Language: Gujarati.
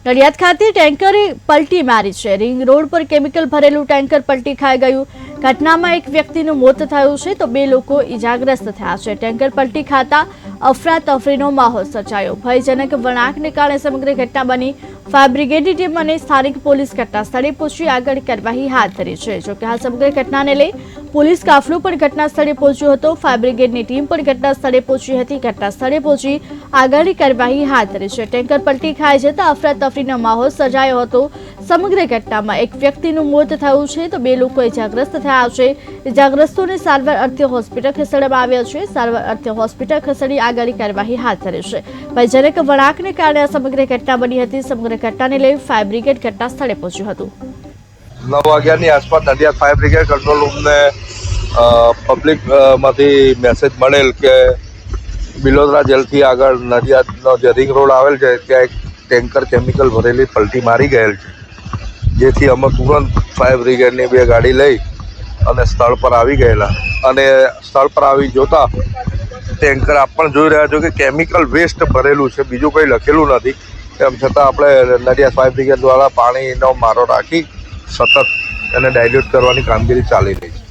નડિયાદ ખાતે ટેન્કરે પલટી મારી છે। રિંગ રોડ પર કેમિકલ ભરેલું ટેન્કર પલટી ખાઈ ગયું। ઘટનામાં એક વ્યક્તિનું મોત થયું છે તો બે લોકો ઈજાગ્રસ્ત થયા છે। ટેન્કર પલટી ખાતા અફરાતફરીનો માહોલ સર્જાયો। ભયજનક વળાંકને કારણે સમગ્ર ઘટના બની। ફાયર બ્રિગેડની ટીમ અને સ્થાનિક પોલીસ ઘટના સ્થળે પહોંચી આગળ કાર્યવાહી હાથ ધરી છે। જોકે હાલ સમગ્ર ઘટનાને લઈ પોલીસ કાફલો પણ ઘટના સ્થળે પહોંચ્યો હતો। ફાયર બ્રિગેડની ટીમ પણ ઘટના સ્થળે પહોંચી હતી। ઘટના સ્થળે પહોંચી આગળની કાર્યવાહી હાથ ધરી છે। ટેન્કર પલટી ખાઈ જતા અફરાતફરીનો માહોલ સર્જાયો હતો। સમગ્ર ઘટનામાં એક વ્યક્તિનું મોત થયું છે તો બે લોકો ઈજાગ્રસ્ત થયા છે। ઈજાગ્રસ્તોને સારવાર અર્થે હોસ્પિટલ ખસેડવામાં આવ્યા છે। સારવાર અર્થે હોસ્પિટલ ખસેડી આગળની કાર્યવાહી હાથ ધરી છે। ભયજનક વળાંકને કારણે આ સમગ્ર ઘટના બની હતી। સમગ્ર ઘટનાને લઈ ફાયર બ્રિગેડ ઘટના સ્થળે પહોંચ્યું હતું। 9 વાગ્યાની આસપાસ નડિયાદ ફાયર બ્રિગેડ કંટ્રોલ રૂમને પબ્લિકમાંથી મેસેજ મળેલ કે બિલોદરા જેલથી આગળ નડિયાદનો જે રિંગ રોડ આવેલ છે ત્યાં એક ટેન્કર કેમિકલ ભરેલી પલટી મારી ગયેલ છે, જેથી અમે તુરંત ફાયર બ્રિગેડની 2 ગાડી લઈ અને સ્થળ પર આવી ગયેલા અને સ્થળ પર આવી જોતા ટેન્કર આપ પણ જોઈ રહ્યા છો કે કેમિકલ વેસ્ટ ભરેલું છે, બીજું કંઈ લખેલું નથી। તેમ છતાં આપણે નડિયાદ ફાયર બ્રિગેડ દ્વારા પાણીનો મારો રાખી સતત એને ડાયલ્યુટ કરવાની કામગીરી ચાલી રહી છે।